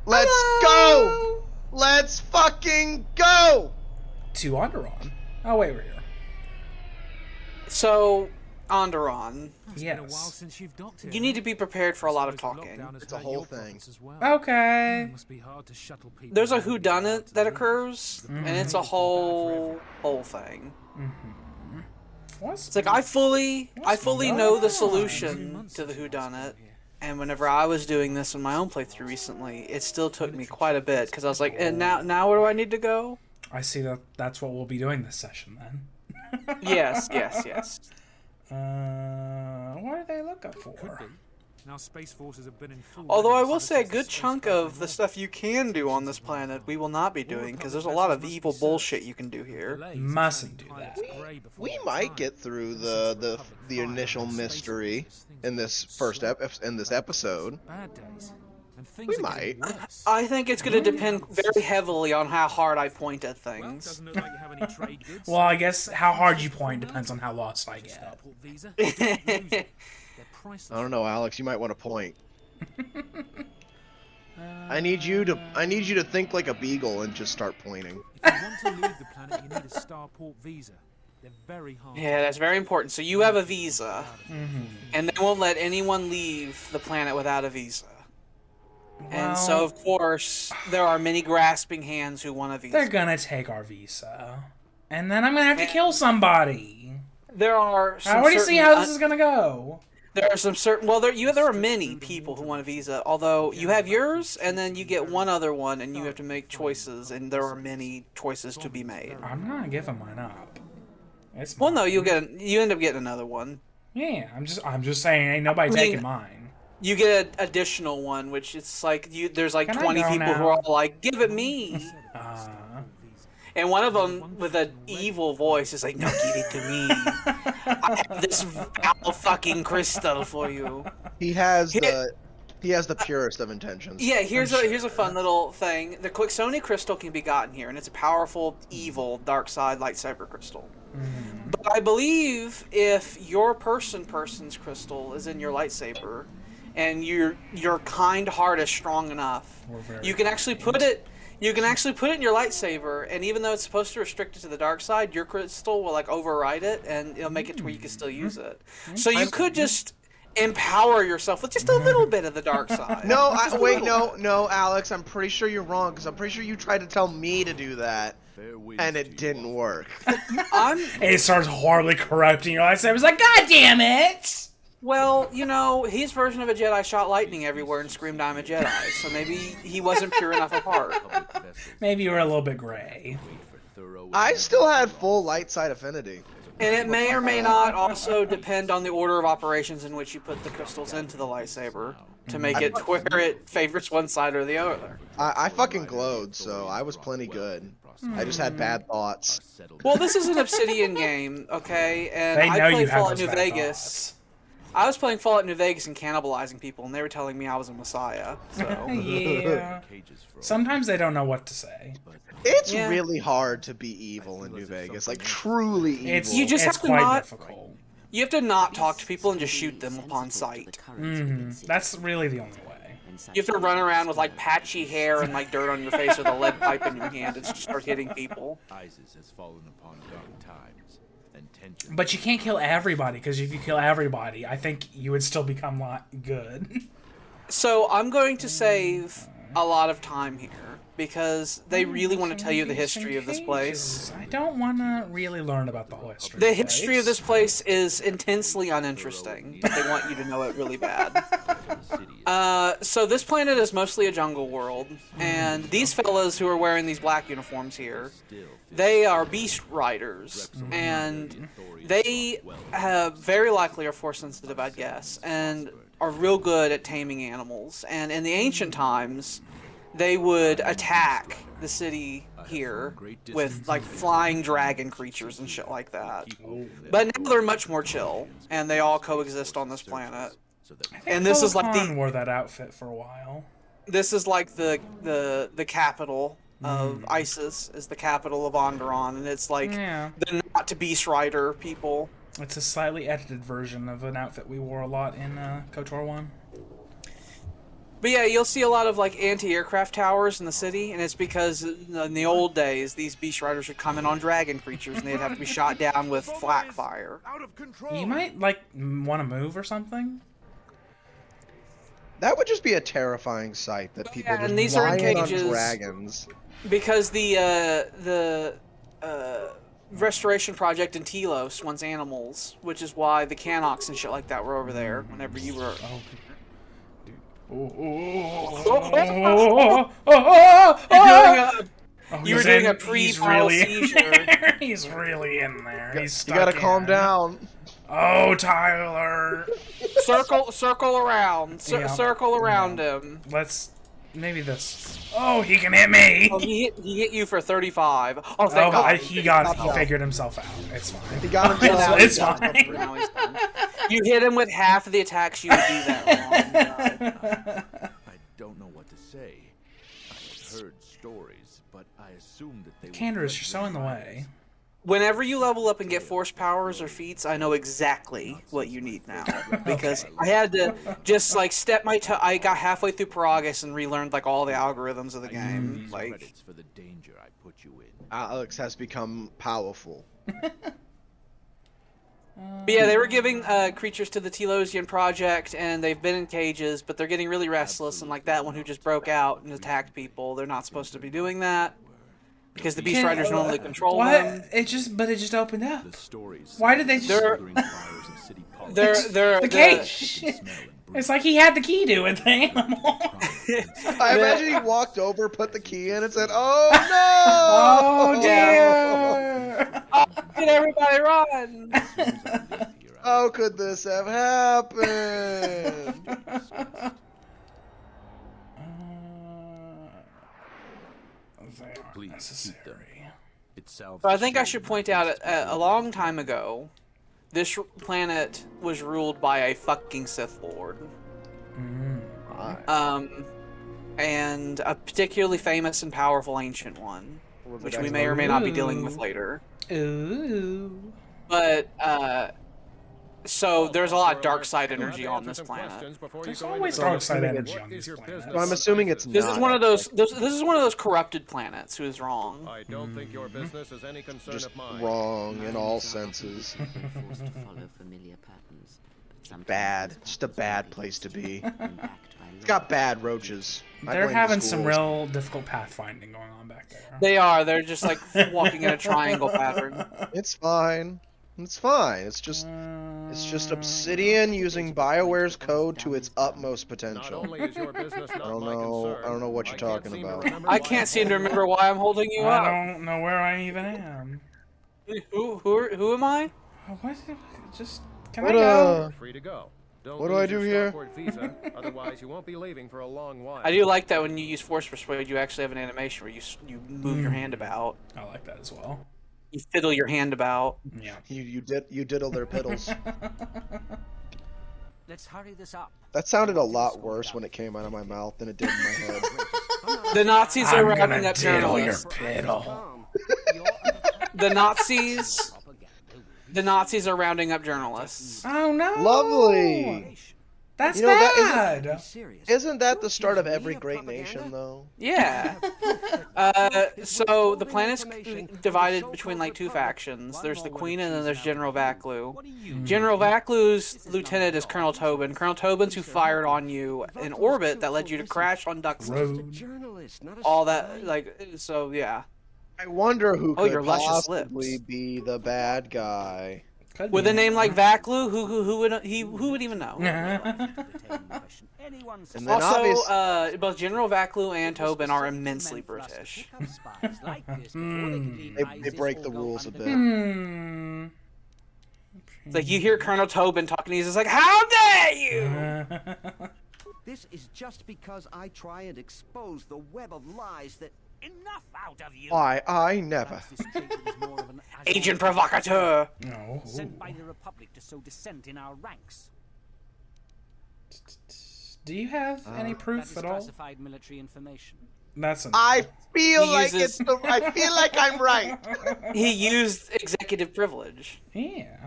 Let's go! Let's fucking go! To Onderon. Oh, wait, we're here. So, Onderon. Yes. You need to be prepared for a lot of talking. It's a whole thing. Okay. There's a whodunit that occurs, and it's a whole thing. It's like I fully know the solution to the whodunit, and whenever I was doing this in my own playthrough recently, it still took me quite a bit because I was like, and now where do I need to go? I see that's what we'll be doing this session then. Yes. What are they looking for? Now Space Forces have been in full. Although I will say a good chunk of the stuff you can do on this planet we will not be doing because there's a lot of evil bullshit you can do here. Mustn't do that. We might get through the initial mystery in this episode. We might. I think it's going to depend very heavily on how hard I point at things. Well, I guess how hard you point depends on how lost I get. I don't know, Alex. You might want to point. I need you to think like a beagle and just start pointing. If you want to leave the planet, you need a starport visa. They're very hard. Yeah, that's very important. So you have a visa, and they won't let anyone leave the planet without a visa. And so, of course, there are many grasping hands who want a visa. They're gonna take our visa, and then I'm gonna have to kill somebody. There are. I already see how this is gonna go. There are some certain. Well, there are many people who want a visa. Although you have yours, and then you get one other one, and you have to make choices, and there are many choices to be made. I'm not giving mine up. Well, no, you end up getting another one. Yeah, I'm just saying, ain't nobody taking mine. You get an additional one, which it's like there's like 20 people who are all like, "Give it me." And one of them with an evil voice is like, "No, give it to me. I have this fucking crystal for you." He has the purest of intentions. Yeah, here's a fun little thing. The Quixoni crystal can be gotten here, and it's a powerful, evil, dark side lightsaber crystal. But I believe if your person's crystal is in your lightsaber, and your kind heart is strong enough, you can actually put it. You can actually put it in your lightsaber, and even though it's supposed to restrict it to the dark side, your crystal will like override it, and it'll make it to where you can still use it. So you could just empower yourself with just a little bit of the dark side. No, no, Alex. I'm pretty sure you're wrong because I'm pretty sure you tried to tell me to do that, and it didn't work. It starts horribly corrupting your lightsaber. It's like, God damn it! Well, you know, his version of a Jedi shot lightning everywhere and screamed, "I'm a Jedi," so maybe he wasn't pure enough apart. Maybe you were a little bit gray. I still had full light side affinity. And it may or may not also depend on the order of operations in which you put the crystals into the lightsaber to make it to where it favors one side or the other. I fucking glowed, so I was plenty good. I just had bad thoughts. Well, this is an Obsidian game, okay? And They know I played you have Fallout those New bad Vegas. thoughts. I was playing Fallout New Vegas and cannibalizing people, and they were telling me I was a messiah. So. Yeah. Sometimes they don't know what to say. It's really hard to be evil in New Vegas, like truly evil. You just have to quite difficult. You have to not talk to people and just shoot them upon sight. That's really the only way. You have to run around with like patchy hair and like dirt on your face with a lead pipe in your hand and just start hitting people. But you can't kill everybody, because if you kill everybody, I think you would still become good. So I'm going to save a lot of time here, because they really want to tell you the history of this place. I don't want to really learn about the whole history. The history of this place is intensely uninteresting, but they want you to know it really bad. So this planet is mostly a jungle world, and these fellas who are wearing these black uniforms here, they are beast riders, and they have very likely are force sensitive, I'd guess, and are real good at taming animals. And in the ancient times, they would attack the city here with like flying dragon creatures and shit like that. But now they're much more chill, and they all coexist on this planet. And this is like the wore that outfit for a while. This is like the capital of ISIS, is the capital of Onderon, and it's like the not to beast rider people. It's a slightly edited version of an outfit we wore a lot in KOTOR 1. But yeah, you'll see a lot of like anti-aircraft towers in the city, and it's because in the old days, these beast riders would come in on dragon creatures, and they'd have to be shot down with flak fire. You might like want to move or something. That would just be a terrifying sight. That people Yeah, just and these are in lying on cages. dragons. Because the restoration project in Telos wants animals, which is why the Canox and shit like that were over there whenever you were. You were doing a pre-battle seizure. He's really in there. He's stuck You gotta in. calm down. Oh, Tyler. Circle around. Yeah. Circle around him. Let's maybe this. Oh, he can hit me. Oh, he hit you for 35. Oh, thank God. He figured himself out. It's fine. He got himself out. It's fine. Now he's done. You hit him with half of the attacks you would do that wrong. I don't know what to say. I've heard stories, but I assumed that they Candace, you're so in the way. Whenever you level up and get force powers or feats, I know exactly what you need now. Because I had to just like step my toe. I got halfway through Paragus and relearned like all the algorithms of the game. Like, credits for the danger I put you in. Alex has become powerful. but yeah, they were giving creatures to the Telosian project, and they've been in cages, but they're getting really restless. And like that one who just broke out and attacked people, they're not supposed to be doing that. Because the Beast Riders normally control them. It just opened up. The stories. Why did they just... They're the cage. It's like he had the key to it, the animal. I imagine he walked over, put the key in, and said, "Oh no! Oh dear! Did everybody run? How could this have happened?" Necessary. So I think I should point out a long time ago, this planet was ruled by a fucking Sith Lord. And a particularly famous and powerful ancient one, which we may or may not be dealing with later. Ooh. But so there's a lot of dark side energy on this planet. There's always dark side energy on these planets. So I'm assuming it's This not. is one of those. This is one of those corrupted planets. Who is wrong? I don't think your business is any concern Just of mine. wrong in all senses. Forced to follow familiar patterns, but sometimes Bad. those Just a patterns bad are place to be. backed by It's got bad roaches. I They're blame the having some schools. real difficult pathfinding going on back there. They are. They're just like walking in a triangle pattern. It's fine. It's fine. It's just Obsidian using BioWare's code to its utmost Not potential. only is your business not I don't my know. concern, I don't know what you're I can't talking seem to about. remember I why can't I'm seem to holding remember you. why I'm holding you I up. don't know where I even am. Who am I? What? Just can What I go? You're free to go. Don't What do I lose do your here? Starport visa, otherwise you won't be leaving for a long while. I do like that when you use Force Persuade, you actually have an animation where you move your hand about. I like that as well. You fiddle your hand about. Yeah. You diddle their piddles. Let's hurry this up. That sounded a lot worse when it came out of my mouth than it did in my head. The Nazis are I'm rounding gonna up diddle your journalists. piddle. The Nazis are rounding up journalists. Oh no! Lovely. That's You know, that bad. Isn't that the start of every great nation, though? Yeah. So the planet's divided between like two factions. There's the Queen and then there's General Vaklu. General Vaklu's lieutenant is Colonel Tobin. Colonel Tobin's who fired on you in orbit that led you to crash on Duxton. Road. All that, like, so yeah. I wonder who Oh, could your luscious possibly lips. be the bad guy. Could With be. a name like Vaklu, who would even know? And then Also, obviously, both General Vaklu and Tobin are immensely British. they break the rules a bit. It's like you hear Colonel Tobin talking, he's just like, "How dare you!" This is just because I try and expose the web of lies that... Enough out of you. Why, I never. Agent provocateur. No. Sent by the Republic to sow dissent in our ranks. Do you have any That proof is at all? classified military information. That's I feel He like uses- I feel like I'm right. He used executive privilege. Yeah.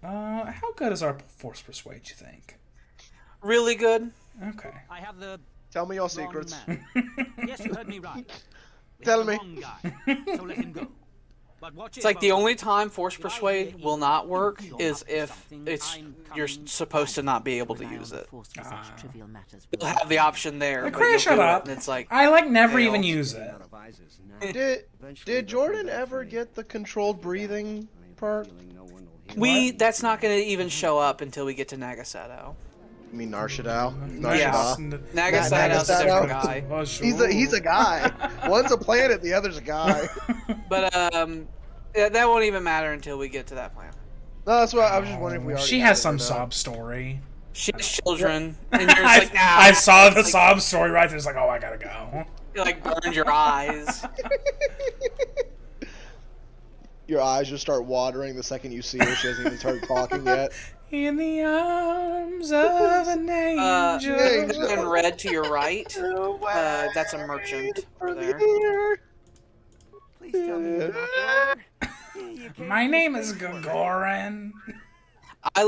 How good is our force persuade, you think? Really good. Okay. I have the Tell me your secrets. Yes, you heard me right. Tell me. So let him go. But watch It's like the only time Force Persuade will not work is if you're supposed to not be able to use it. You'll have the option there. But you'll shut do it, up. and it's like, I like never fail. even use it. Did Jordan ever get the controlled breathing perk? That's not going to even show up until we get to Nagasato. You mean Narshadao? Yeah. Nagasato's a different guy. He's a guy. One's a planet, the other's a guy. But that won't even matter until we get to that planet. No, that's why I was just wondering if we already. She has some sob story. She has children, and you're just like, nah. I saw the sob story right there. It's like, oh, I gotta go. You like burned your eyes. Your eyes just start watering the second you see her. She hasn't even started talking yet. In the arms of an angel. In red to your right, that's a merchant over there. Please tell me you're not older. My name is Gagarin. I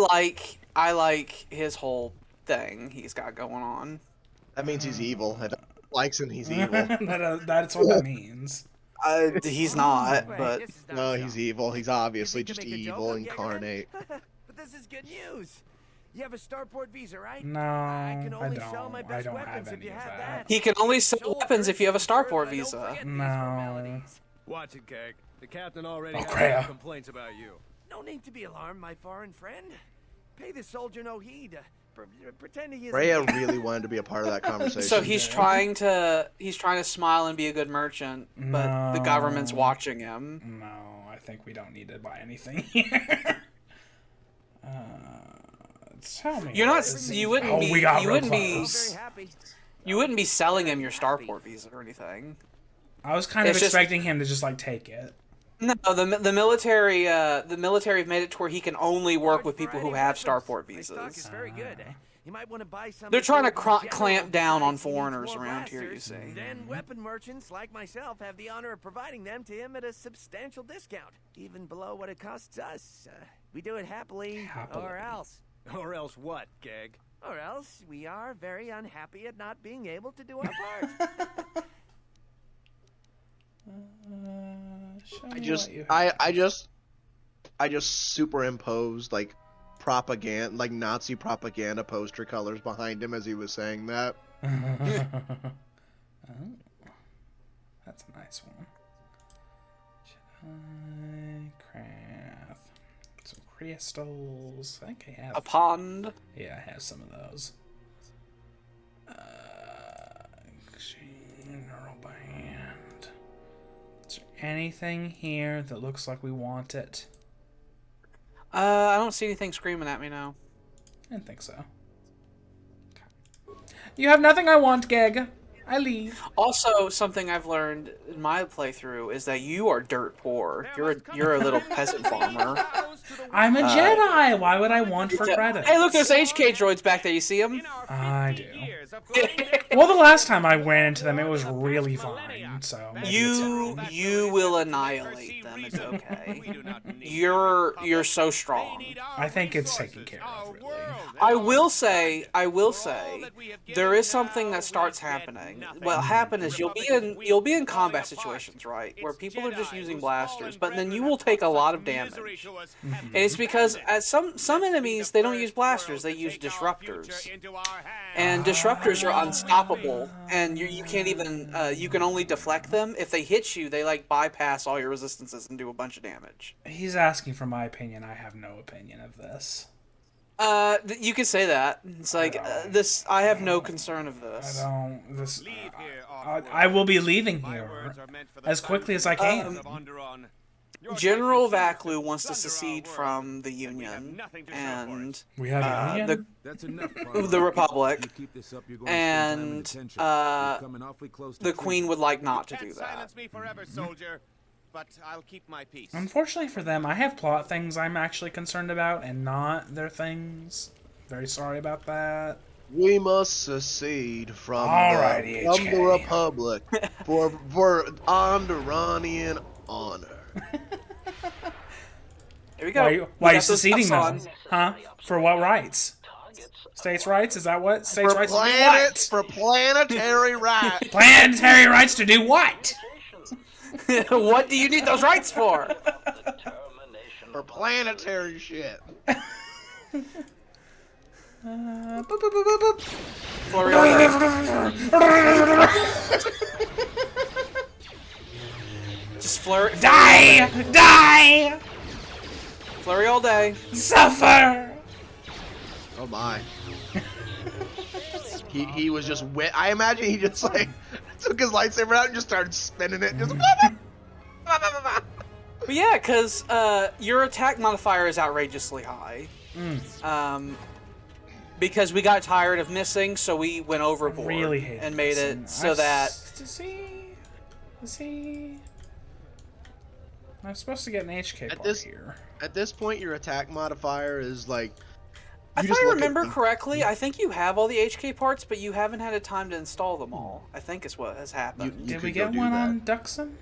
like his whole thing he's got going on. That means he's evil. If likes him, he's evil. That's what that means. He's not, but no, he's evil. He's obviously just evil incarnate. But this is good news. You have a starport visa, right? No, I can only don't. sell my I best don't weapons have if you any of have that. he can only sell weapons if you have a starport visa. No. Watch it, Keg. The captain already has crap. complaints about you. No need to be alarmed, my foreign friend. Pay the soldier no heed. Pretend he is. Rhea really wanted to be a part of that conversation. So he's trying to smile and be a good merchant, but the government's watching him. No, I think we don't need to buy anything here. Tell me. You're not. You wouldn't be. You wouldn't be selling him your starport visa or anything. I was kind of expecting him to just like take it. No, the military have made it to where he can only work with people who have starport visas. Very good. You might want to buy some. They're trying to clamp down on foreigners around here, you see. Then weapon merchants like myself have the honor of providing them to him at a substantial discount, even below what it costs us. We do it happily. Or else. Or else what, Keg? Or else we are very unhappy at not being able to do our part. I just superimposed like propaganda, like Nazi propaganda poster colors behind him as he was saying that. Oh, that's a nice one. Jedi craft. Some crystals. I think I have a pond. Yeah, I have some of those. General band. Is there anything here that looks like we want it? I don't see anything screaming at me now. I didn't think so. Okay. You have nothing I want, Geg. I leave. Also, something I've learned in my playthrough is that you are dirt poor. You're a little peasant farmer. I'm a Jedi. Why would I want for credit? Hey, look, there's HK droids back there. You see them? I do. Well, the last time I ran into them, it was really fine. So you will annihilate them. It's okay. You're so strong. I think it's taken care of. Really. I will say, there is something that starts happening. What'll happen is you'll be in combat situations, right, where people are just using blasters, but then you will take a lot of damage. And it's because some enemies, they don't use blasters, they use disruptors. And disruptors are unstoppable, and you can't even you can only deflect them. If they hit you, they like bypass all your resistances and do a bunch of damage. He's asking for my opinion. I have no opinion of this. You could say that. It's like this. I have no concern of this. I will be leaving here as quickly as I can. General Vaklu wants to secede from the Union, and we have a Union? the Republic, and the Queen would like not to do that. But I'll keep my peace. Unfortunately for them, I have plot things I'm actually concerned about, and not their things. Very sorry about that. We must secede from the Republic for Onderonian honor. Here we go. Why are you seceding them? Huh? For what rights? States' rights? Is that what? States' For rights planet, to for planetary rights. do what? Planetary rights to do what? What do you need those rights for? For planetary shit. Boop, boop, boop, boop, boop. Flurry all day. Just flurry. Die! Die! Flurry all day. Suffer! Oh my. He was just wet. I imagine he just like took his lightsaber out and just started spinning it. Just. But yeah, because your attack modifier is outrageously high. Because we got tired of missing, so we went overboard Really hate and made this. it so that. See. I'm supposed to get an HK At part this- here. At this point, your attack modifier is like. If just I look at remember the- correctly, I think you have all the HK parts, but you haven't had a time to install them all. I think is what has happened. You Did we could go get do one that. on Duxon?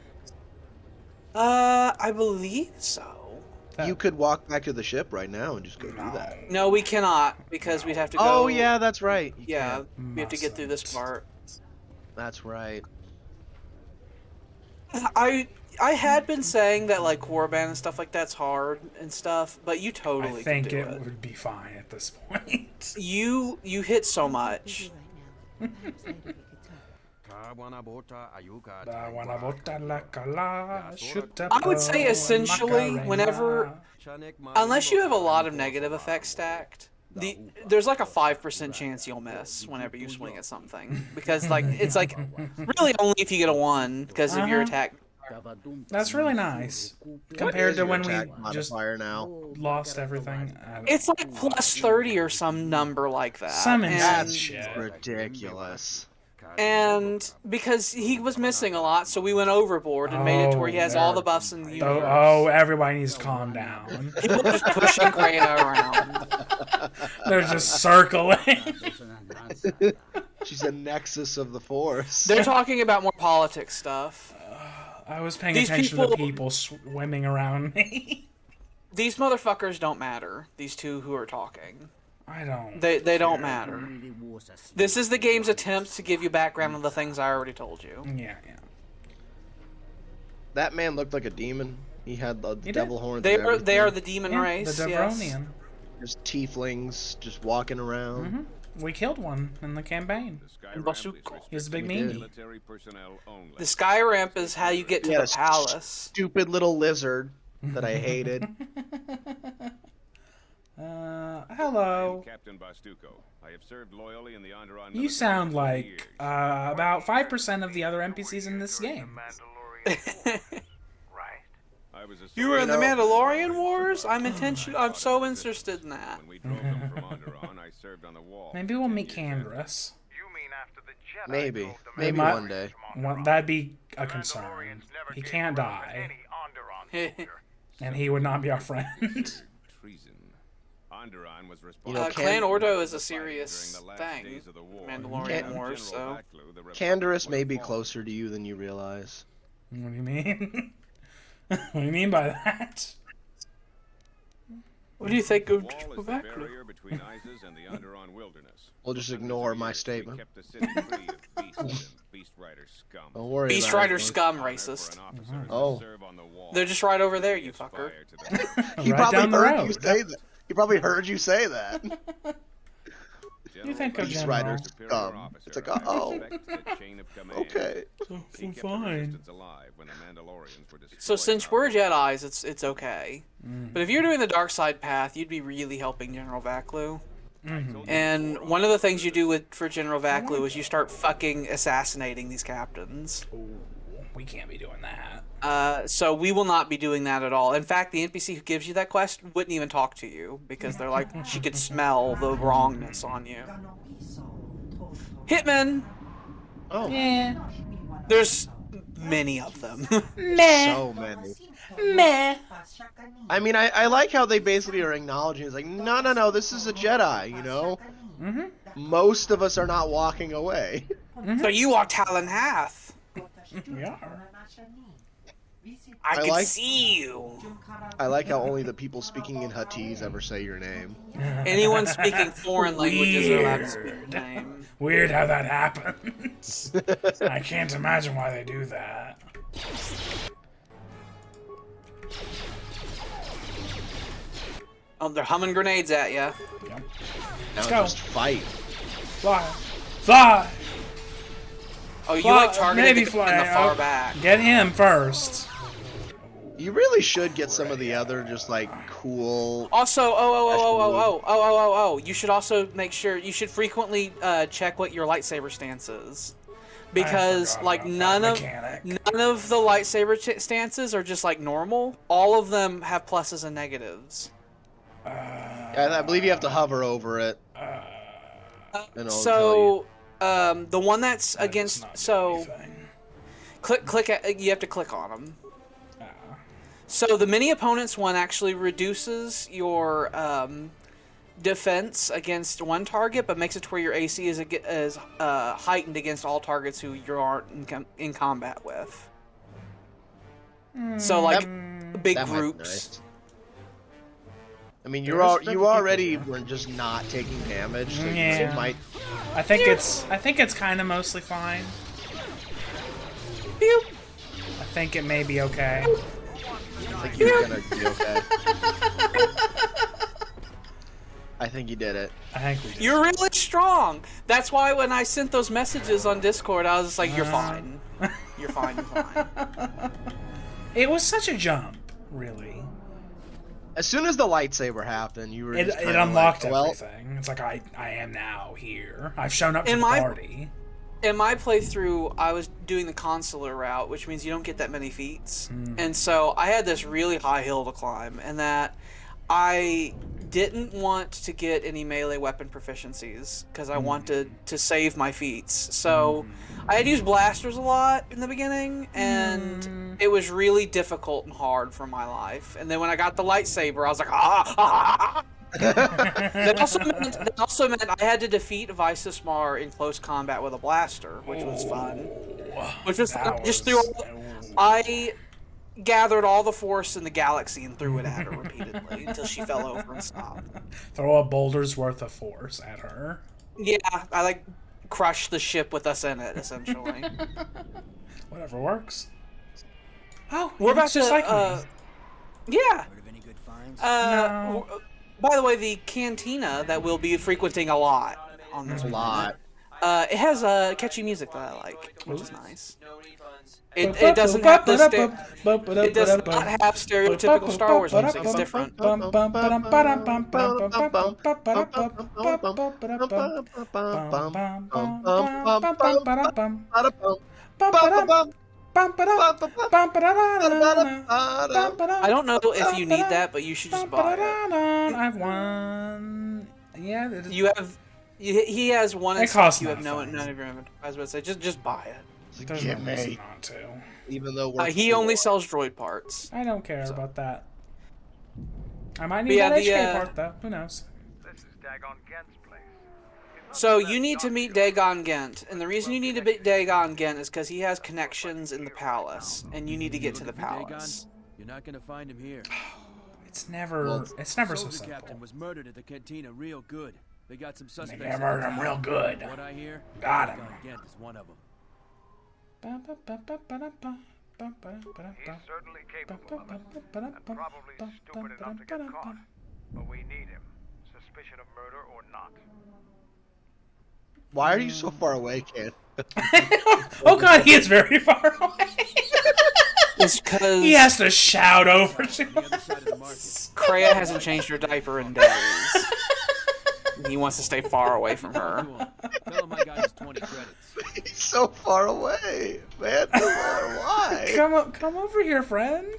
I believe so. You could walk back to the ship right now and just go do that. No, we cannot because we'd have to go. Oh yeah, that's right. You Yeah, can't. we have to get through this part. That's right. I had been saying that like warband and stuff like that's hard and stuff, but you totally I think can do it it. would be fine at this point. You hit so much. I would say essentially whenever, unless you have a lot of negative effects stacked, there's like a 5% chance you'll miss whenever you swing at something because like it's like really only if you get a 1 because of your attack. That's really nice compared to when we just modifier now. lost everything. It's like plus 30 or some number like that. Some insane That's shit. ridiculous. And because he was missing a lot, so we went overboard and made it to where he has all the buffs in the universe. Oh, everybody needs to calm down. People just pushing Greta around. They're just circling. She's a nexus of the Force. They're talking about more politics stuff. I was paying These attention to people- people swimming around me. These motherfuckers don't matter. These two who are talking. I don't. They don't matter. This is the game's attempt to give you background on the things I already told you. Yeah. That man looked like a demon. He had the devil horns. They and are everything. the demon Yeah, race. the Yes. Devronian. There's tieflings just walking around. We killed one in the campaign. He was a big meanie. The Sky Ramp is how you get to Yeah, the palace. Stupid little lizard that I hated. Hello. Captain Bastuco. I have served loyally in the Onderon You sound like about 5% of the other NPCs in this game. You were in the Mandalorian Wars? I'm so interested in that. When we drove them from Onderon, I served on the wall. Maybe we'll meet Candace. Maybe might- one day. Well, that'd be a concern. He can't die, and he would not be our friend. Treason. Onderon was Clan Ordo is a serious thing. Mandalorian Wars, so. Candace may be closer to you than you realize. What do you mean? What do you mean by that? What do you think of Wall is the Quebec? barrier between Isis and the Onderon wilderness. We'll just ignore my statement. Kept the city free of beasts and Beast Rider scum. Don't worry Beast about Rider it. scum, racist. Oh. They're just right over there, you fucker. He Right probably down the heard road. you say that. He probably heard you say that. You think of Beast General? Rider scum. It's like, oh, okay. Fine. So since we're Jedis, it's okay. But if you're doing the dark side path, you'd be really helping General Vaklu. And one of the things you do for General Vaklu is you start fucking assassinating these captains. Ooh, we can't be doing that. So we will not be doing that at all. In fact, the NPC who gives you that quest wouldn't even talk to you because they're like, she could smell the wrongness on you. Hitman! Oh, Yeah. There's many of them. Meh. so many. Meh. I mean, I like how they basically are acknowledging it's like, no, this is a Jedi, you know? Most of us are not walking away. So you are Talon Hath. We are. I can like- see you. I like how only the people speaking in Huttese ever say your name. Anyone speaking foreign languages are allowed to speak your name. Weird how that happens. I can't imagine why they do that. Oh, they're humming grenades at you. Yep. Now go. just fight. Fly. Fly! Oh, you Fly, like targeted maybe the fly. in the far Oh, back. Get him first. You really should get some of the other just like cool. Also, you should also make sure you should frequently check what your lightsaber stance is, because forgot like about none that of mechanic. the lightsaber stances are just like normal. All of them have pluses and negatives. I believe you have to hover over it. And it'll tell So, the one that's That does against not do so anything. click you have to click on them. So the mini opponents one actually reduces your defense against one target, but makes it to where your AC is heightened against all targets who you aren't in combat with. So like big that might be groups. nice. I mean, There you is you already were just not taking damage, so Yeah. you might. I think it's kind of mostly fine. Pew. I think it may be okay. I think you're gonna be okay. I think you did it. I think we did. You're really strong. That's why when I sent those messages on Discord, I was just like, "You're fine. You're fine. You're fine." It was such a jump, really. As soon as the lightsaber happened, you were It just kinda unlocked like, well, everything. It's like I am now here. I've shown up to In the my- party. In my playthrough, I was doing the consular route, which means you don't get that many feats. And so I had this really high hill to climb, and that I didn't want to get any melee weapon proficiencies because I wanted to save my feats. So I had used blasters a lot in the beginning, and it was really difficult and hard for my life. And then when I got the lightsaber, I was like, ah! That also meant I had to defeat Visus Mar in close combat with a blaster, which was fun. Which was fun. I gathered all the force in the galaxy and threw it at her repeatedly until she fell over and stopped. Throw a boulder's worth of force at her. Yeah, I like crushed the ship with us in it, essentially. Whatever works. Oh, We're about just to, like me. Yeah. Heard of any good finds? No. By the way, the Cantina that we'll be frequenting a lot on this a lot. it has catchy music that I like, which is nice. It doesn't have the it does not have stereotypical Star Wars music. It's different. I don't know if you need that, but you should just buy it. I've won. Yeah, You have. He has one. It In stock, costs you have nothing. none of your inventory. I was about to say, just buy it. there's Give no reason me. not to. Even though we're He only poor. sells droid parts. I don't care about that. I might But need yeah, that the, HK part though. Who knows? So you need to meet Dagon Gent, and the reason you need to meet Dagon Gent is because he has connections in the palace, and you need to get to the palace. You're not gonna find him here. It's never so Soldier simple. captain was murdered at the cantina real good. They got some They suspects. murdered him real good. What I hear, Got him. Dagon Gent is one of them. He's certainly capable of it, and probably stupid enough to get caught. But we need him, suspicion of murder or not. Why are you so far away, Ken? Oh god, he is very far away. It's because He has to shout over to The other side of the market. Kreia hasn't changed her diaper in days. He wants to stay far away from her. Tell him I got his 20 credits. He's so far away, man. Why? Come over here, friend.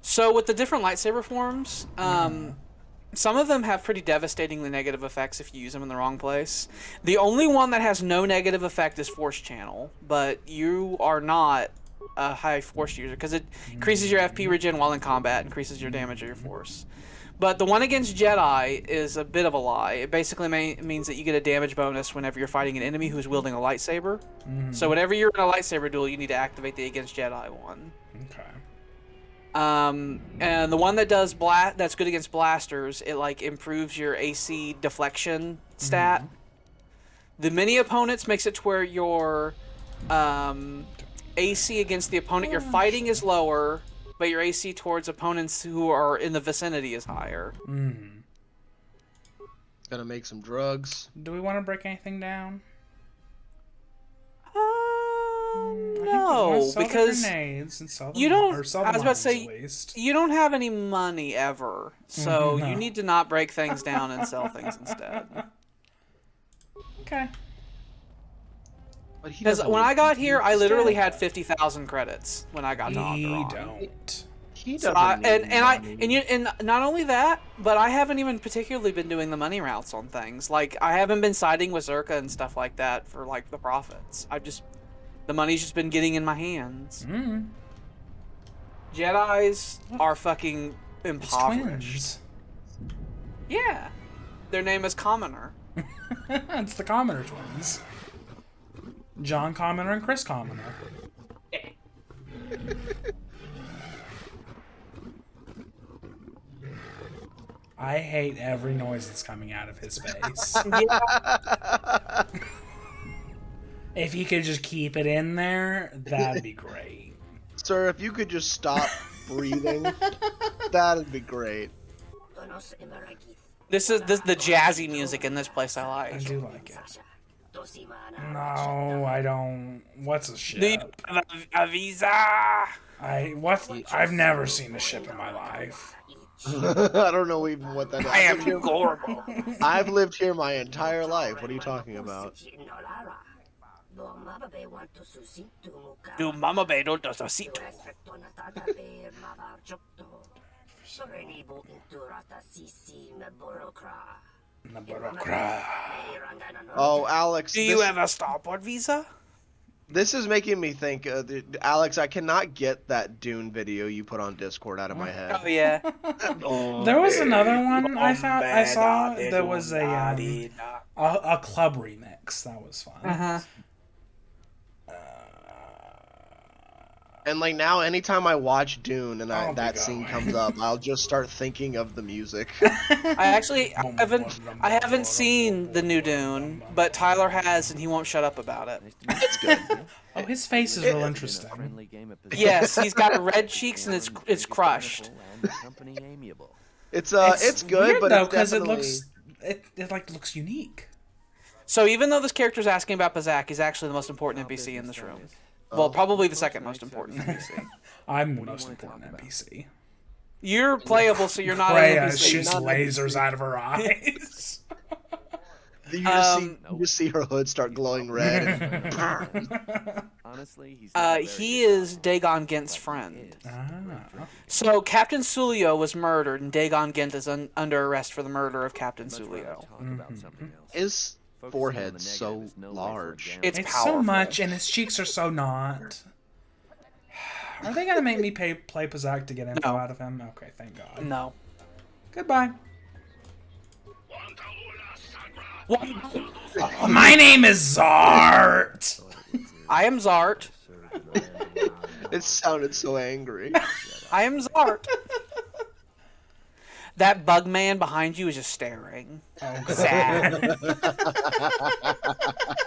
So with the different lightsaber forms, some of them have pretty devastatingly negative effects if you use them in the wrong place. The only one that has no negative effect is Force Channel, but you are not a high Force user because it increases your FP regen while in combat, increases your damage of your Force. But the one against Jedi is a bit of a lie. It basically means that you get a damage bonus whenever you're fighting an enemy who's wielding a lightsaber. So whenever you're in a lightsaber duel, you need to activate the against Jedi one. Okay. And the one that does that's good against blasters, it like improves your AC deflection stat. The mini opponents makes it to where your AC against the opponent you're fighting is lower, but your AC towards opponents who are in the vicinity is higher. Gotta make some drugs. Do we want to break anything down? No, because you don't. I was about to say you don't have any money ever, so you need to not break things down and sell things instead. Okay. Because when I got here, I literally had 50,000 credits when I got to Onderon. He doesn't. And not only that, but I haven't even particularly been doing the money routes on things. Like I haven't been siding with Zerka and stuff like that for like the profits. The money's just been getting in my hands. Jedis are fucking impoverished. Yeah, their name is Commoner. It's the Commoner twins. John Commoner and Chris Commoner. I hate every noise that's coming out of his face. If he could just keep it in there, that'd be great. Sir, if you could just stop breathing, that'd be great. This is the jazzy music in this place I like. I do like it. No, I don't. What's a ship? Do you have a visa? I've never seen a ship in my life. I don't know even what that is. I am horrible. I've lived here my entire life. What are you talking about? Do Mama Bay don't suscito. Oh, Alex. Do you have a starport visa? This is making me think, Alex, I cannot get that Dune video you put on Discord out of my head. Oh, yeah. There was another one I saw that was a club remix. That was fun. And like now, anytime I watch Dune and that scene comes up, I'll just start thinking of the music. I haven't seen the new Dune, but Tyler has, and he won't shut up about it. It's good. Oh, his face is real interesting. Yes, he's got red cheeks and it's crushed. It's good, weird, but though, it's definitely... it looks unique. So even though this character is asking about Bazak, he's actually the most important NPC in this room. Well, probably the second most important NPC. I'm the most important NPC. You're playable, so you're not an NPC. Shoots lasers out of her eyes. You just see her hood start glowing red. Honestly, he is Dagon Gent's friend. So Captain Sulio was murdered, and Dagon Gent is under arrest for the murder of Captain Sulio. His forehead's so large. It's so much, and his cheeks are so not. Are they gonna make me play Pazak to get info out of him? Okay, thank God. No. Goodbye. My name is Zart. I am Zart. It sounded so angry. I am Zart. That bug man behind you is just staring. Sad.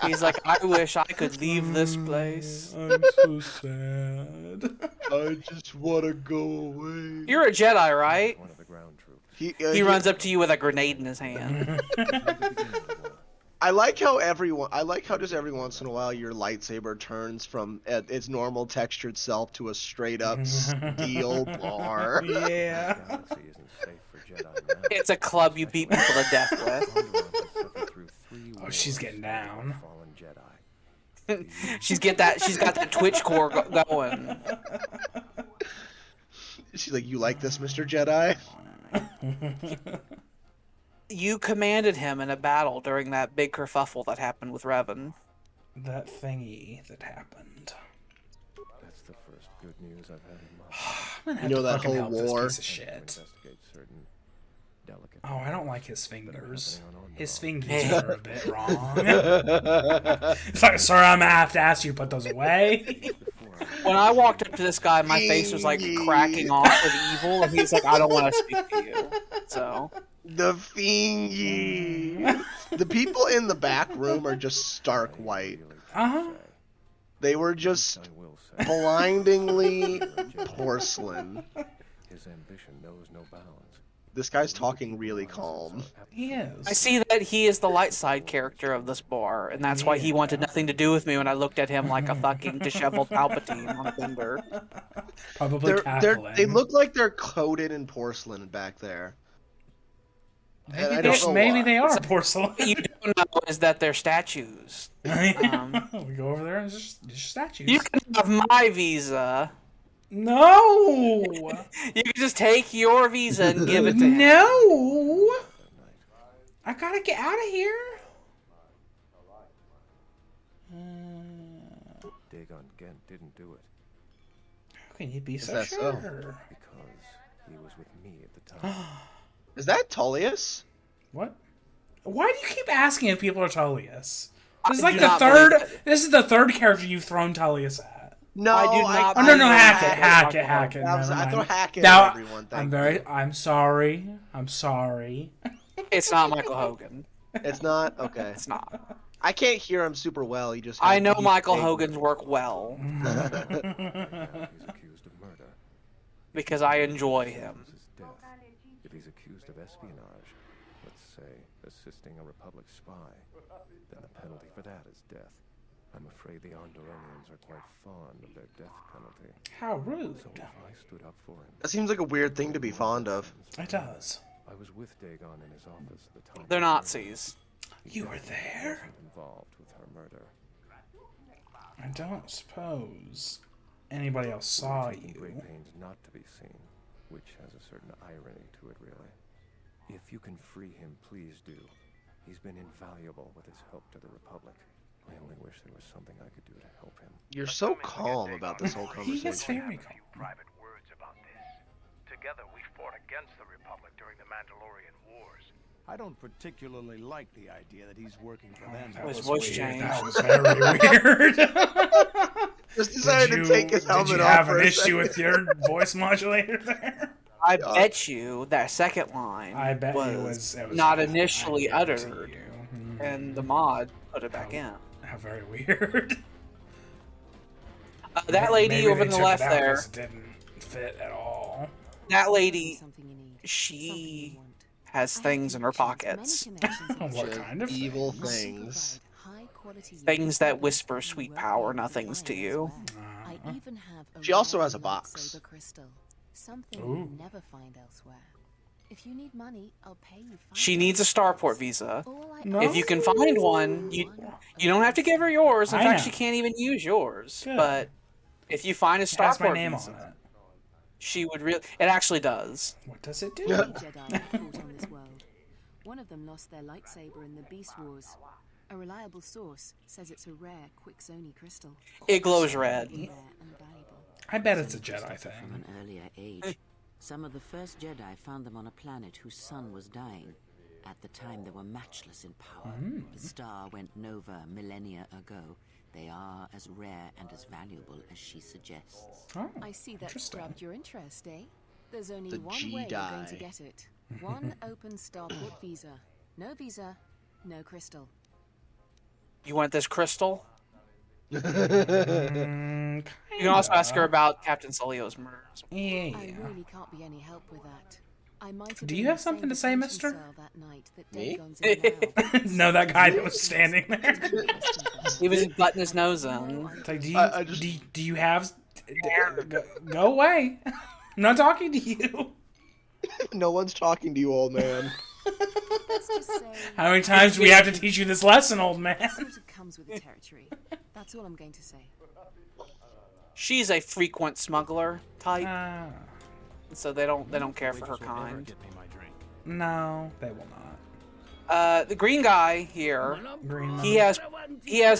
He's like, I wish I could leave this place. I'm so sad. I just want to go away. You're a Jedi, right? He runs up up to you with a grenade in his hand. I like how just every once in a while your lightsaber turns from its normal textured self to a straight up steel bar. Yeah. It's a club you beat people to death with. Oh, she's getting down. She's got that Twitch core going. She's like, "You like this, Mr. Jedi?" You commanded him in a battle during that big kerfuffle that happened with Revan. That thingy that happened. That's the first good news I've had in months. You know that whole war. Piece of shit. delicate. Oh, I don't like his fingers. His happening fingers are a bit wrong. It's like, sir, I'm gonna have to ask you to put those away. When I walked up to this guy, my face was like cracking off with evil, and he's like, "I don't want to speak to you." So the fingy. The people in the back room are just stark white. They were just blindingly porcelain. His ambition knows no bounds. This guy's talking really calm. He is. I see that he is the light side character of this bar, and that's why he wanted nothing to do with me when I looked at him like a fucking disheveled Palpatine on a bender. Probably cackling. They look like they're coated in porcelain back there. Maybe they are porcelain. What you don't know is that they're statues. We go over there and just statues. You can have my visa. No! You can just take your visa and give it to him. No! I gotta get out of here. Dagon Gent didn't do it. How can you be so sure? Because he was with me at the time. Is that Tullius? What? Why do you keep asking if people are Tullius? This is like the third. This is the third character you've thrown Tullius at. No, I do not. Oh no, hack it. I throw hack it at everyone. I'm sorry. It's not Michael Hogan. It's not? Okay. It's not. I can't hear him super well. He just. I know Michael Hogan's work well. He's accused of murder. Because I enjoy him. If he's accused of espionage, let's say assisting a Republic spy, then the penalty for that is death. I'm afraid the Andoranians are quite fond of their death penalty. How rude. So if I stood up for him. That seems like a weird thing to be fond of. It does. I was with Dagon in his office at the time. They're Nazis. You were there? Involved with her murder. I don't suppose anybody else saw you. Great pains not to be seen, which has a certain irony to it, really. If you can free him, please do. He's been invaluable with his help to the Republic. I only wish there was something I could do to help him. You're so calm about this whole He gets conversation. very calm. Private words about this. Together we fought against the Republic during the Mandalorian Wars. I don't particularly like the idea that he's working for them. His voice changed. That was very weird. Just decided to take his helmet off. Did you have an issue with your voice modulator there? I bet you that second line was not initially uttered, and the mod put it back in. How very weird. That lady over on the left there. It didn't fit at all. That lady, she has things in her pockets. What kind of evil things? Things that whisper sweet power nothings to you. She also has a box. Something you never find elsewhere. If you need money, I'll pay you. She needs a starport visa. No. If you can find one, you don't have to give her yours. In fact, she can't even use yours. Good. But if you find a It has my starport name visa, on it. she would really. It actually does. What does it do? One of them lost their lightsaber in the Beast Wars. A reliable source says it's a rare Quixoni crystal. It glows red. I bet it's a Jedi From thing. an earlier age. Some of the first Jedi found them on a planet whose sun was dying. At the time, they were matchless in power. The star went nova millennia ago. They are as rare and as valuable as she suggests. Oh, I see that's grabbed your interest, eh? There's only The one way you're going to Jedi. get it. One open starport visa. No visa, no crystal. You want this crystal? You Kinda. can also ask her about Captain Solio's murder. Yeah. I really can't be any help with that. I might Do you have something to say, mister? Me? No, that guy that was standing there. He was butting his nose in. It's like, do you have... Go away. I'm not talking to you. No one's talking to you, old man. How many times do we have to teach you this lesson, old man? Sort of comes with the territory. That's all I'm going to say. She's a frequent smuggler type, so they don't care for her kind. No, they will not. The green guy here, he has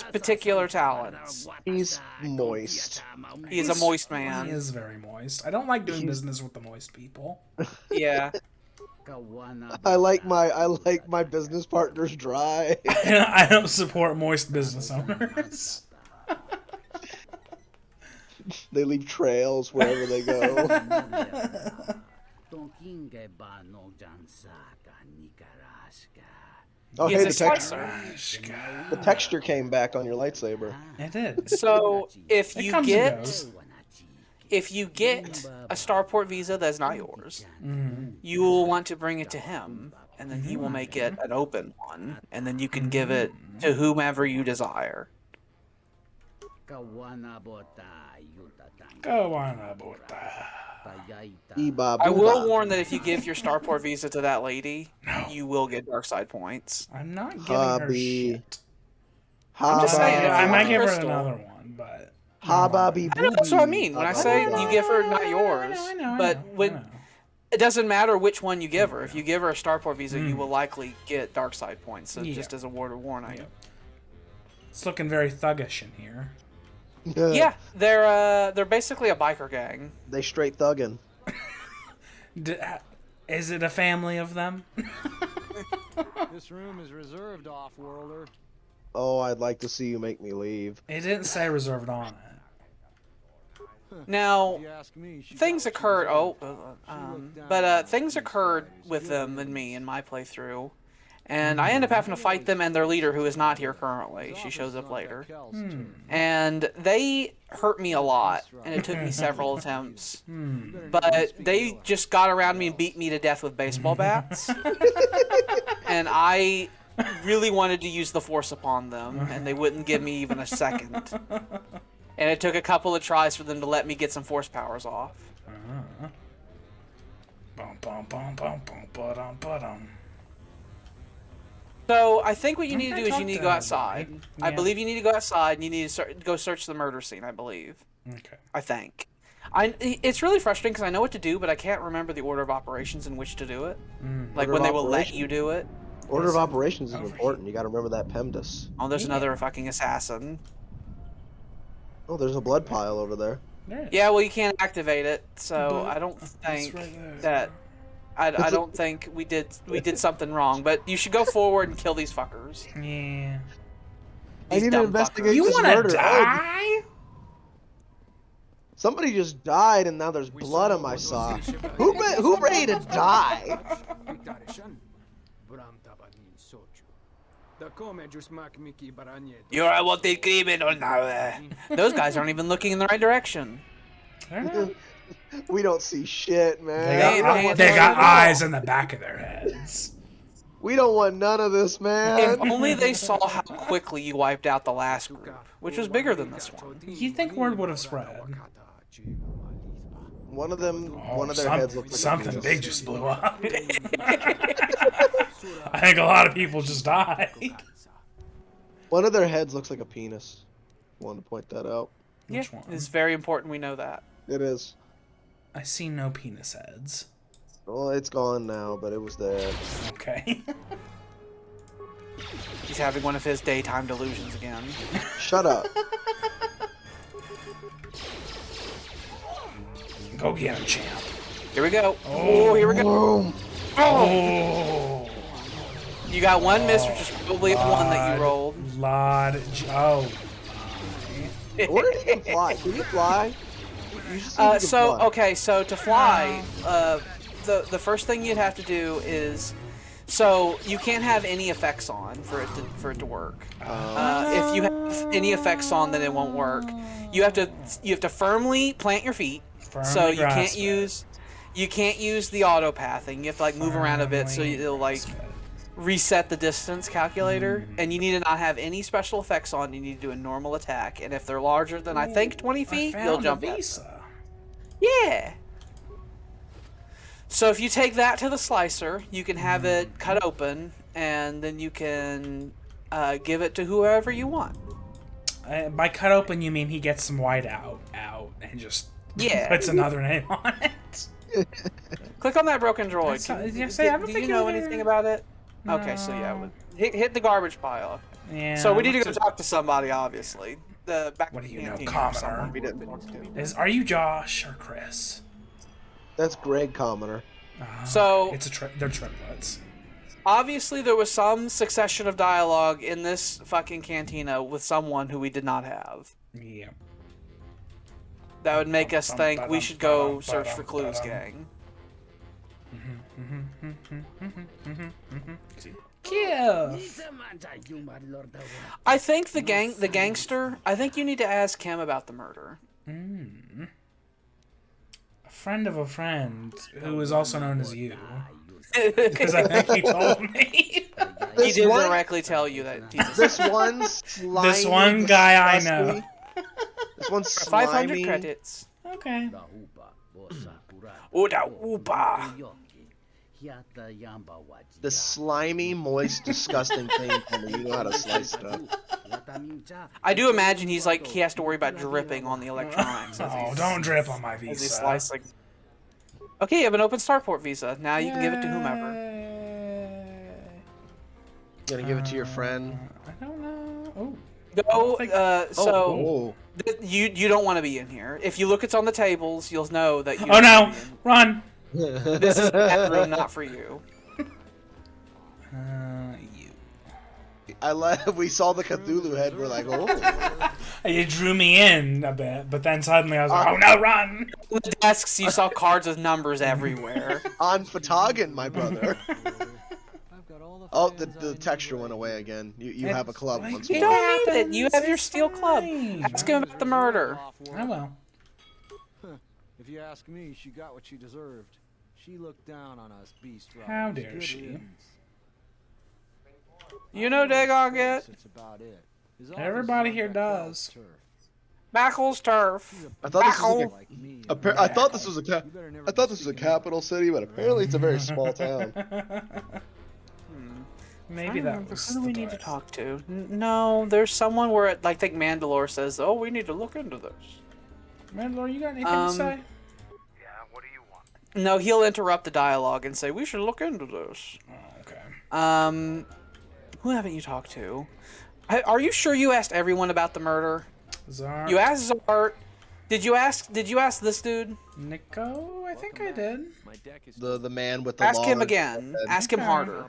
particular talents. He's moist. He is a moist man. He is very moist. I don't like doing business with the moist people. Yeah. I like my business partners dry. I don't support moist business owners. They leave trails wherever they go. Oh, hey, the texture came back on your lightsaber. It did. So if you get a starport visa that's not yours, you will want to bring it to him, and then he will make it an open one, and then you can give it to whomever you desire. I will warn that if you give your starport visa to that lady, you will get dark side points. I'm not giving her shit. I'm just saying, I might give her another one, but that's what I mean when I say you give her not yours. But it doesn't matter which one you give her. If you give her a starport visa, you will likely get dark side points. So just as a word of warning. It's looking very thuggish in here. Yeah, they're basically a biker gang. They straight thuggin'. Is it a family of them? This room is reserved, off-worlder. Oh, I'd like to see you make me leave. It didn't say reserved on it. Now, things occurred. Things occurred with them and me in my playthrough, and I end up having to fight them and their leader, who is not here currently. She shows up later, and they hurt me a lot, and it took me several attempts. But they just got around me and beat me to death with baseball bats, and I really wanted to use the Force upon them, and they wouldn't give me even a second. And it took a couple of tries for them to let me get some Force powers off. So I think what you need to do is you need to go outside. I believe you need to go outside and you need to go search the murder scene, I believe. Okay. I think. It's really frustrating because I know what to do, but I can't remember the order of operations in which to do it. Like when they will let you do it. Order of operations is important. You got to remember that PEMDAS. Oh, there's another fucking assassin. Oh, there's a blood pile over there. Yeah, well, you can't activate it, so I don't think that. I don't think we did something wrong, but you should go forward and kill these fuckers. Yeah. I need to investigate you this wanna murder. die? Somebody just died, and now there's blood on my sock. Who ready to die? You're a wanted criminal now. Those guys aren't even looking in the right direction. We don't see shit, man. They got eyes in the back of their heads. We don't want none of this, man. If only they saw how quickly you wiped out the last group, which was bigger than this one. You think word would have spread? One of their heads looks like something big just blew up. I think a lot of people just died. One of their heads looks like a penis. I wanted to point that out. Yeah, it's very important we know that. It is. I see no penis heads. Well, it's gone now, but it was there. Okay. He's having one of his daytime delusions again. Shut up. Go get him, champ. Here we go. Oh, here we go. Oh. You got one miss, which is probably the one that you rolled. Where did he fly? Can you fly? So to fly, the first thing you'd have to do is, so you can't have any effects on for it to work. If you have any effects on, then it won't work. You have to firmly plant your feet. So you can't use the auto pathing. You have to like move around a bit so it'll like reset the distance calculator, and you need to not have any special effects on. You need to do a normal attack, and if they're larger than I think 20 feet, you'll jump at them. Yeah. So if you take that to the slicer, you can have it cut open, and then you can give it to whoever you want. By cut open, you mean he gets some white out, and just puts another name on it. Click on that broken droid. Do you know anything about it? No. Okay, so yeah, hit the garbage pile. Yeah. So we need to go talk to somebody, obviously. What do you know, Commoner? Are you Josh or Chris? That's Greg Commoner. So they're triplets. Obviously, there was some succession of dialogue in this fucking cantina with someone who we did not have. Yeah. That would make us think we should go search for clues, gang. I think the gangster. I think you need to ask him about the murder. A friend of a friend who is also known as you. Because I think he told me. He did directly tell you that. This one guy I know. This one's 500 credits. Okay. Oda Uba. The slimy, moist, disgusting thing. You know how to slice it up. I do imagine he has to worry about dripping on the electronics. Oh, don't drip on my visa. Slicing. Okay, you have an open starport visa. Now you can give it to whomever. You gonna give it to your friend? I don't know. You don't want to be in here. If you look, it's on the tables. You'll know that you. Oh no! Run! This is that room, not for you. We saw the Cthulhu head. We're like, oh. It drew me in a bit, but then suddenly I was like, oh no, run! On the desks, you saw cards with numbers everywhere. On Photogin, my brother. Oh, the texture went away again. You have a club once more. You don't need it. You have your steel club. Ask him about the murder. I will. If you ask me, she got what she deserved. She looked down on us beast riders. How dare she? You know Dagon get. Everybody here does. Backles turf. I thought this was a capital city, but apparently it's a very small town. Maybe that was. Who do we need to talk to? No, there's someone where I think Mandalore says, "Oh, we need to look into this." Mandalore, you got anything to say? Yeah, what do you want? No, he'll interrupt the dialogue and say, "We should look into this." Oh, okay. Who haven't you talked to? Are you sure you asked everyone about the murder? Zart. You asked Zart. Did you ask this dude? Nico, I think I did. The man with the Ask him again. Ask him harder.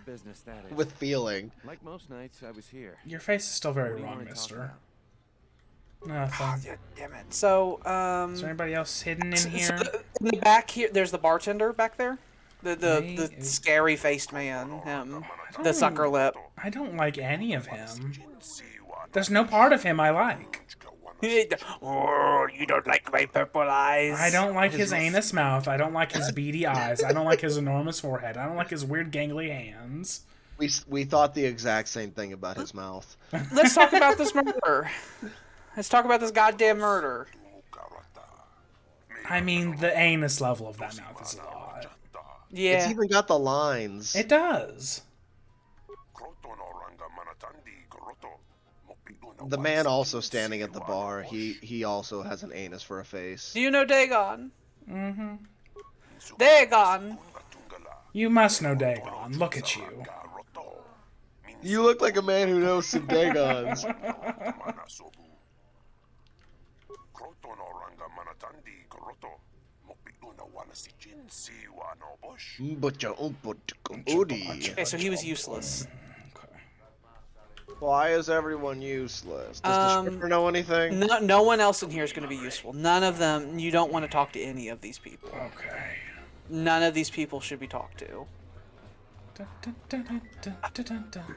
With feeling. Like most nights, I was here. Your face is still very wrong, mister. Nothing. Damn it. So, is there anybody else hidden in here? In the back here, there's the bartender back there. The scary faced man. Him. The sucker lip. I don't like any of him. There's no part of him I like. Oh, you don't like my purple eyes. I don't like his anus mouth. I don't like his beady eyes. I don't like his enormous forehead. I don't like his weird gangly hands. We thought the exact same thing about his mouth. Let's talk about this murder. Let's talk about this goddamn murder. I mean, the anus level of that mouth is a lot. Yeah. It's even got the lines. It does. The man also standing at the bar, he also has an anus for a face. Do you know Dagon? Mm-hmm. Dagon! You must know Dagon. Look at you. You look like a man who knows some Dagons. Okay, so he was useless. Why is everyone useless? Does the stripper know anything? No one else in here is going to be useful. None of them. You don't want to talk to any of these people. Okay. None of these people should be talked to.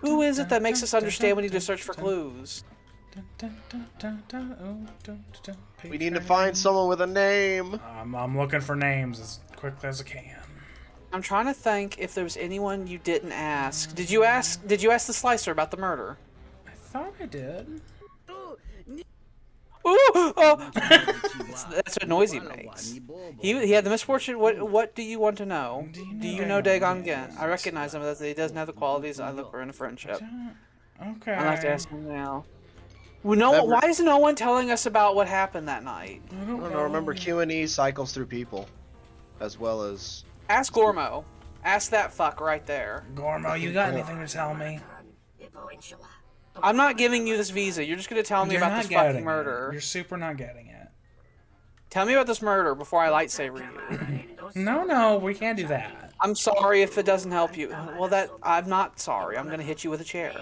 Who is it that makes us understand we need to search for clues? We need to find someone with a name. I'm looking for names as quickly as I can. I'm trying to think if there was anyone you didn't ask. Did you ask the Slicer about the murder? I thought I did. Ooh! Oh. That's what noise he makes. He had the misfortune. What do you want to know? Do you know Dagon Gent? I recognize him, but he doesn't have the qualities I look for in a friendship. Okay. I'd like to ask him now. Why is no one telling us about what happened that night? I don't know. Remember, Q&E cycles through people, as well as. Ask Gormo. Ask that fuck right there. Gormo, you got anything to tell me? I'm not giving you this visa. You're just gonna tell me about this fucking murder. You're super not getting it. Tell me about this murder before I lightsaber you. No, we can't do that. I'm sorry if it doesn't help you. Well, I'm not sorry. I'm gonna hit you with a chair.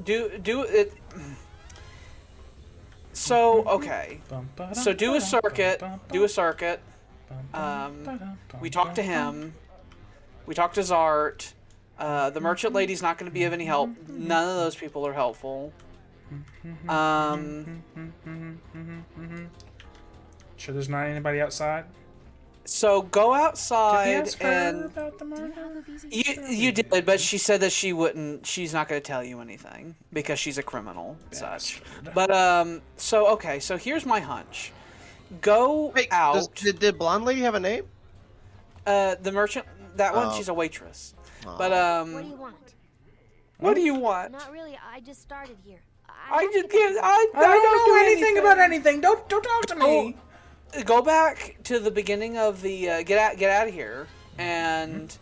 Do it. So okay. So do a circuit. Do a circuit. We talked to him. We talked to Zart. The merchant lady's not going to be of any help. None of those people are helpful. Sure there's not anybody outside? So go outside. Did we ask her and about the murder? you did, but she said that she wouldn't. She's not going to tell you anything because she's a criminal, such. But so okay. So here's my hunch. Go out. Did blonde lady have a name? The merchant. That one. She's a waitress. But What do you want? What do you want? Not really. I just started here. I don't know anything about anything. Don't talk to me. Go back to the beginning of the get out of here. And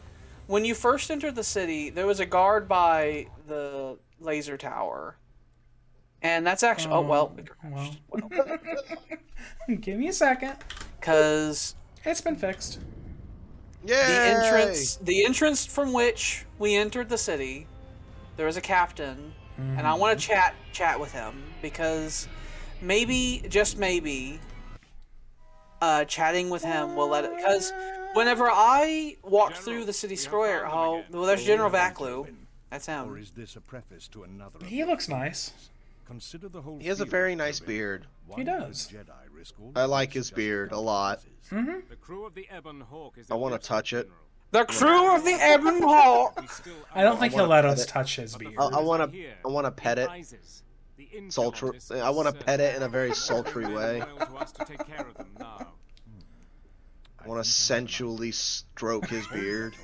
when you first entered the city, there was a guard by the laser tower. And that's actually Give me a second. Cause it's been fixed. Yeah. The entrance from which we entered the city, there was a captain, and I want to chat with him because maybe, just maybe, chatting with him will let it. Because whenever I walked through the city square, there's General Vaklu. That's him. Or is this a preface to another? He looks nice. Consider the whole he has a very nice beard. He does. I like his beard a lot. The crew of the Ebon Hawk is I want to touch it. The crew of the Ebon Hawk. I don't think he'll let us touch his beard. I want to pet it. Sultry. I want to pet it in a very sultry way. I want to sensually stroke his beard.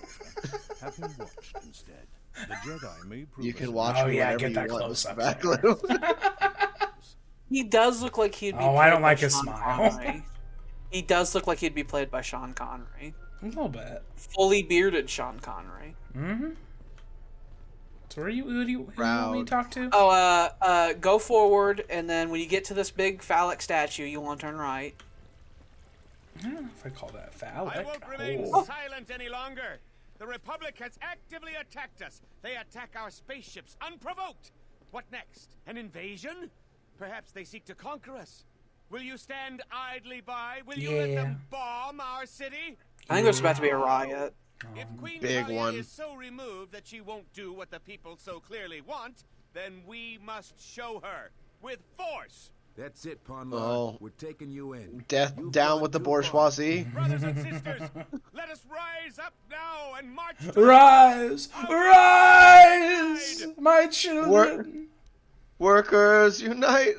Have him watched instead. The Jedi may prove you can watch me whenever get that you want. close up. He does look like he'd be. I don't like his smile. Connery. He does look like he'd be played by Sean Connery. A little bit. Fully bearded Sean Connery. So who do you want me to talk to? Oh, go forward, and then when you get to this big phallic statue, you want to turn right. I don't know if I call that phallic. I won't remain silent any longer. The Republic has actively attacked us. They attack our spaceships unprovoked. What next? An invasion? Perhaps they seek to conquer us. Will you stand idly by? Will you let them bomb our city? I think there's about to be a riot. If Queen Big Talia one. is so removed that she won't do what the people so clearly want, then we must show her with force. That's it, Pawn Lord. We're taking you in. Death down with the bourgeoisie. Brothers and sisters, let us rise up now and march. Rise! Rise! My children! Workers, unite!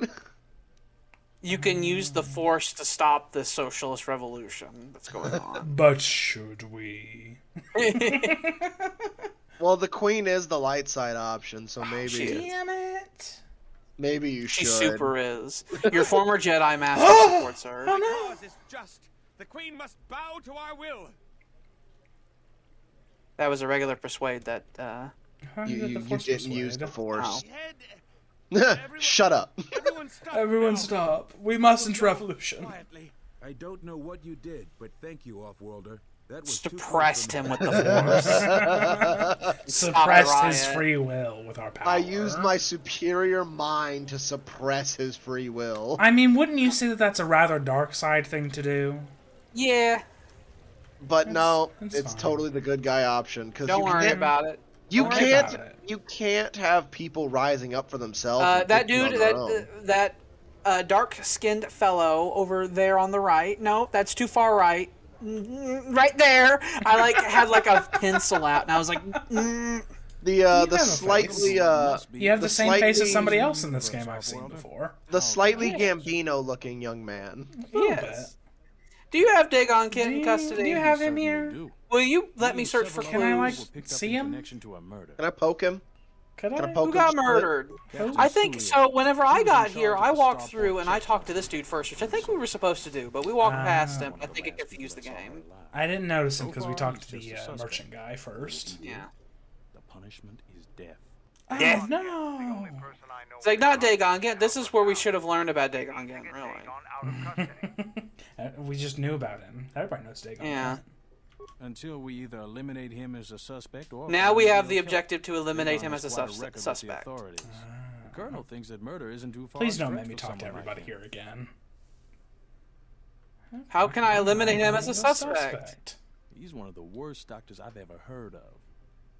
You can use the force to stop the socialist revolution that's going on. But should we? Well, the queen is the light side option, so maybe. Damn it! Maybe you should. She super is. Your former Jedi Master supports her. Oh no! The cause is just. The queen must bow to our will. That was a regular persuade that. You didn't use the force. Oh. Shut up. Everyone stop. We mustn't revolution. I don't know what you did, but thank you, Off-Worlder. That was suppressed him with the force. Suppressed his free will with our power. I used my superior mind to suppress his free will. I mean, wouldn't you say that that's a rather dark side thing to do? Yeah. But no, it's fine. totally the good guy option. Don't worry about it. You can't have people rising up for themselves. That dude, that dark-skinned fellow over there on the right. No, that's too far right. Right there. I had a pencil out, and I was like. The slightly you have the same face as somebody else in this game I've seen before. The slightly Gambino-looking young man. Yes. Do you have Dagon Kit in custody? Do you have him here? Will you let me search for clues? Can I see him? Can I poke him? Can I Who got murdered? I think so. Whenever I got here, I walked through and I talked to this dude first, which I think we were supposed to do, but we walked past him. I think it confused the game. I didn't notice him because we talked to the merchant guy first. Yeah. The punishment is death. Yeah. No. It's like, not Dagon Gant. This is where we should have learned about Dagon Gant, really. We just knew about him. Everybody knows Dagon. Yeah. Until we either eliminate him as a suspect or... Now we have the objective to eliminate him as a suspect. The Colonel thinks that murder isn't too far. Please don't make me talk to everybody here again. How can I eliminate him as a suspect? He's one of the worst doctors I've ever heard of.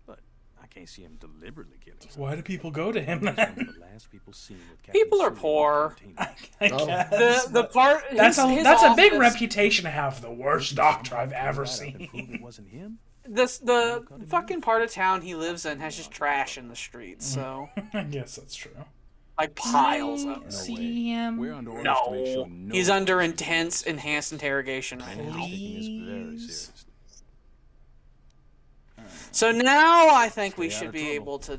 But I can't see him deliberately killing someone. Why do people go to him then? The last people seen with People are poor. I guess. The part that's his a big office- reputation to have. The worst doctor I've ever seen. It wasn't him. The fucking part of town he lives in has just trash in the streets, so I guess that's true. like piles of it. See him? We're under orders to make sure No, he's under enhanced interrogation right now. Please. So now I think we should be able to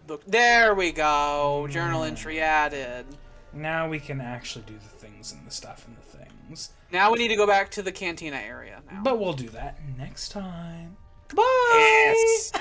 look. There we go. Journal entry added. Now we can actually do the things and the stuff and the things. Now we need to go back to the Cantina area now. But we'll do that next time. Goodbye! Yes.